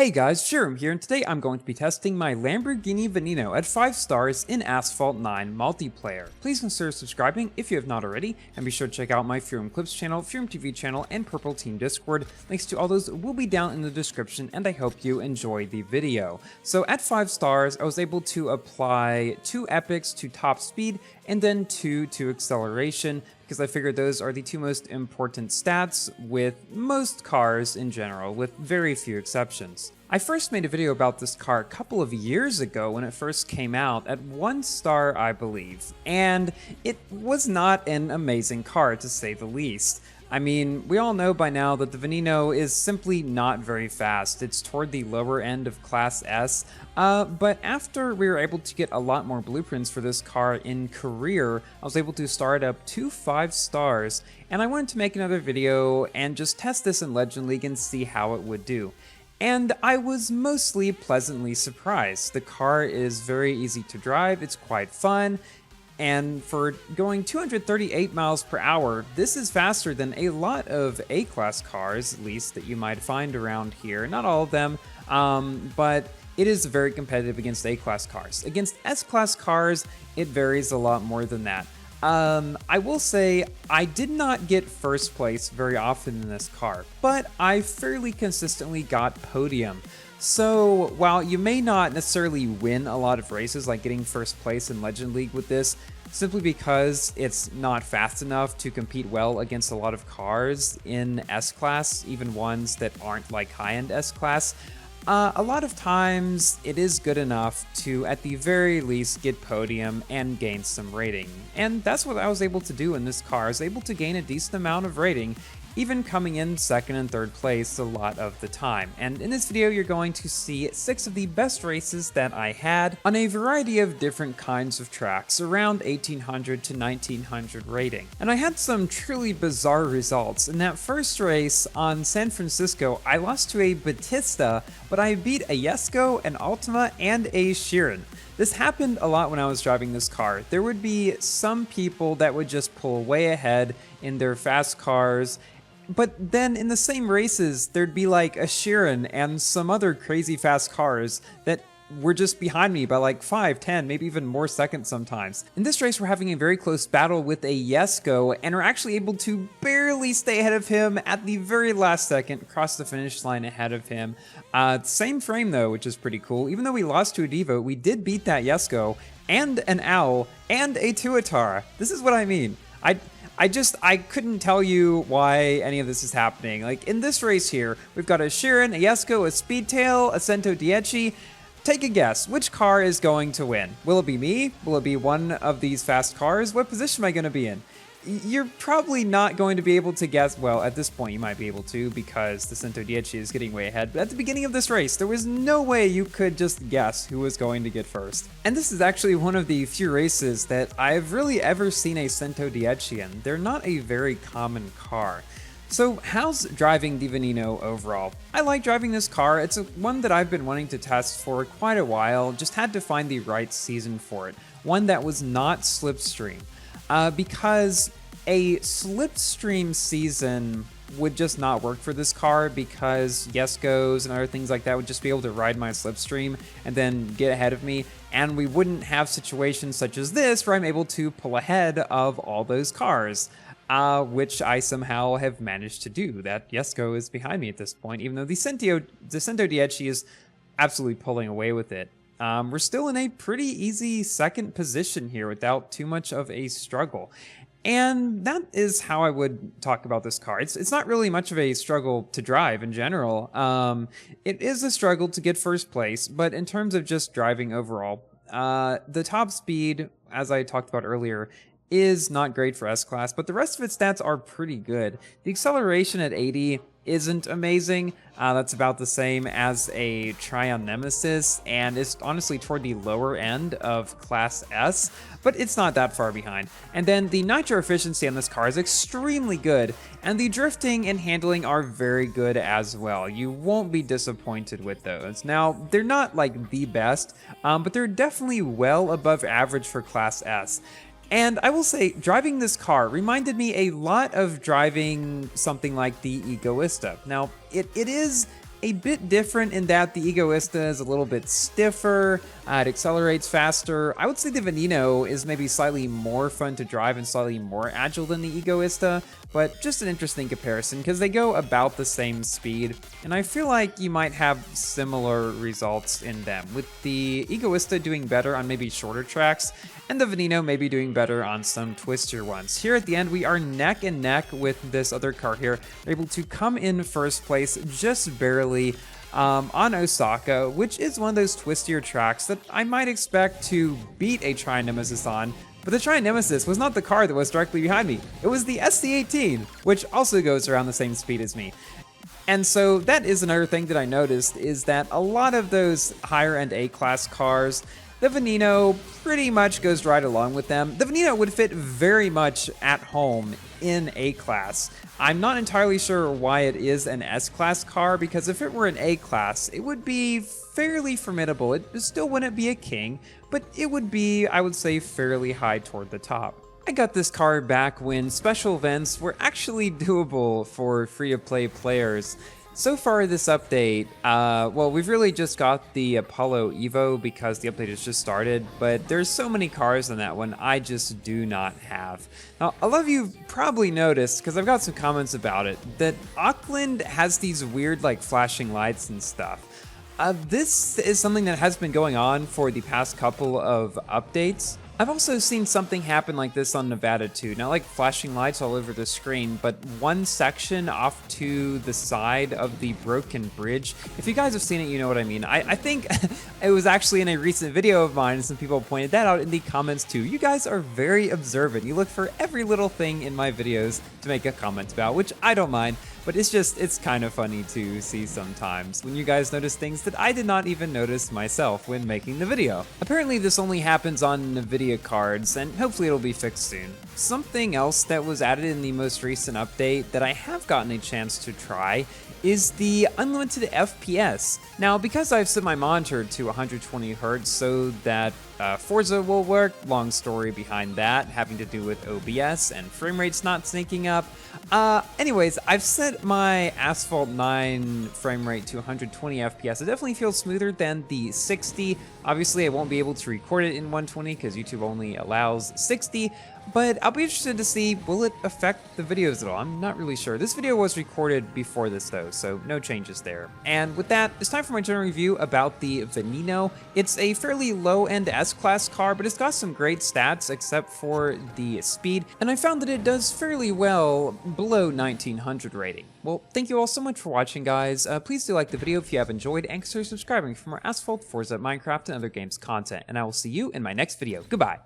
Hey guys, Jerome here, and today I'm going to be testing my Lamborghini Veneno at 5 stars in Asphalt 9 multiplayer. Please consider subscribing if you have not already, and be sure to check out my Furum Clips channel, Furum TV channel, and Purple Team Discord. Links to all those will be down in the description, and I hope you enjoy the video. So at 5 stars, I was able to apply 2 epics to top speed, and then 2 to acceleration, because I figured those are the 2 most important stats with most cars in general, with very few exceptions. I first made a video about this car a couple of years ago when it first came out at 1 star, I believe, and it was not an amazing car to say the least. I mean, we all know by now that the Veneno is simply not very fast. It's toward the lower end of Class S, but after we were able to get a lot more blueprints for this car in career, I was able to start up to 5 stars, and I wanted to make another video and just test this in Legend League and see how it would do. And I was mostly pleasantly surprised. The car is very easy to drive, it's quite fun, and for going 238 miles per hour, this is faster than a lot of A-class cars, at least, that you might find around here. Not all of them, but it is very competitive against A-class cars. Against S-class cars, it varies a lot more than that. I will say I did not get first place very often in this car, but I fairly consistently got podium. So while you may not necessarily win a lot of races like getting first place in Legend League with this, simply because it's not fast enough to compete well against a lot of cars in S-Class, even ones that aren't like high-end S-Class, a lot of times it is good enough to at the very least get podium and gain some rating. And that's what I was able to do in this car. I was able to gain a decent amount of rating, even coming in second and third place a lot of the time. And in this video, you're going to see 6 of the best races that I had on a variety of different kinds of tracks, around 1800 to 1900 rating. And I had some truly bizarre results. In that first race on San Francisco, I lost to a Batista, but I beat a Jesko, an Altima, and a Sheeran. This happened a lot when I was driving this car. There would be some people that would just pull way ahead in their fast cars, but then in the same races, there'd be like a Sheeran and some other crazy fast cars that were just behind me by like 5, 10, maybe even more seconds sometimes. In this race, we're having a very close battle with a Jesko, and we're actually able to barely stay ahead of him at the very last second, cross the finish line ahead of him. Same frame though, which is pretty cool. Even though we lost to a Devo, we did beat that Jesko, and an Owl, and a Tuatara. This is what I mean. I couldn't tell you why any of this is happening. Like, in this race here, we've got a Sheeran, a Jesko, a Speedtail, a Cento Dieci. Take a guess, which car is going to win? Will it be me? Will it be one of these fast cars? What position am I going to be in? You're probably not going to be able to guess. Well, at this point you might be able to, because the Cento Dieci is getting way ahead, but at the beginning of this race there was no way you could just guess who was going to get first. And this is actually one of the few races that I've really ever seen a Cento Dieci in. They're not a very common car. So how's driving the Veneno overall? I like driving this car. It's one that I've been wanting to test for quite a while, just had to find the right season for it. One that was not slipstream. Because a slipstream season would just not work for this car, because Jeskos and other things like that would just be able to ride my slipstream and then get ahead of me, and we wouldn't have situations such as this where I'm able to pull ahead of all those cars. Which I somehow have managed to do. That Jesko is behind me at this point, even though the Cento Dieci is absolutely pulling away with it. We're still in a pretty easy second position here without too much of a struggle. And that is how I would talk about this car. It's not really much of a struggle to drive in general. It is a struggle to get first place, but in terms of just driving overall, the top speed, as I talked about earlier, is not great for S-Class, but the rest of its stats are pretty good. The acceleration at 80 isn't amazing. That's about the same as a Tryon Nemesis, and it's honestly toward the lower end of Class S, but it's not that far behind. And then the nitro efficiency on this car is extremely good, and the drifting and handling are very good as well. You won't be disappointed with those. Now, they're not like the best, but they're definitely well above average for Class S. And I will say, driving this car reminded me a lot of driving something like the Egoista. Now, it is a bit different in that the Egoista is a little bit stiffer, it accelerates faster. I would say the Veneno is maybe slightly more fun to drive and slightly more agile than the Egoista, but just an interesting comparison because they go about the same speed, and I feel like you might have similar results in them, with the Egoista doing better on maybe shorter tracks, and the Veneno maybe doing better on some twistier ones. Here at the end, we are neck and neck with this other car here. We're able to come in first place just barely on Osaka, which is one of those twistier tracks that I might expect to beat a Tri-Nemesis on. But the Tri-Nemesis was not the car that was directly behind me. It was the SC18, which also goes around the same speed as me. And so that is another thing that I noticed, is that a lot of those higher end A-class cars, the Veneno pretty much goes right along with them. The Veneno would fit very much at home in A-class. I'm not entirely sure why it is an S-class car, because if it were an A-class, it would be fairly formidable. It still wouldn't be a king, but it would be, I would say, fairly high toward the top. I got this car back when special events were actually doable for free-to-play players. So far this update, well, we've really just got the Apollo Evo because the update has just started, but there's so many cars in that one I just do not have. Now, a lot of you probably noticed, because I've got some comments about it, that Auckland has these weird like flashing lights and stuff. This is something that has been going on for the past couple of updates. I've also seen something happen like this on Nevada too, not like flashing lights all over the screen, but one section off to the side of the broken bridge. If you guys have seen it, you know what I mean. I think it was actually in a recent video of mine, and some people pointed that out in the comments too. You guys are very observant. You look for every little thing in my videos to make a comment about, which I don't mind. But it's kind of funny to see sometimes when you guys notice things that I did not even notice myself when making the video. Apparently this only happens on NVIDIA cards, and hopefully it'll be fixed soon. Something else that was added in the most recent update that I have gotten a chance to try is the unlimited FPS. Now, because I've set my monitor to 120 Hz so that Forza will work, long story behind that, having to do with OBS and frame rates not syncing up. Anyways, I've set my Asphalt 9 frame rate to 120 FPS. It definitely feels smoother than the 60. Obviously, I won't be able to record it in 120 because YouTube only allows 60. But I'll be interested to see, will it affect the videos at all? I'm not really sure. This video was recorded before this though, so no changes there. And with that, it's time for my general review about the Veneno. It's a fairly low-end S-Class car, but it's got some great stats except for the speed, and I found that it does fairly well below 1900 rating. Well, thank you all so much for watching, guys. Please do like the video if you have enjoyed, and consider subscribing for more Asphalt, Forza, Minecraft, and other games content, and I will see you in my next video. Goodbye!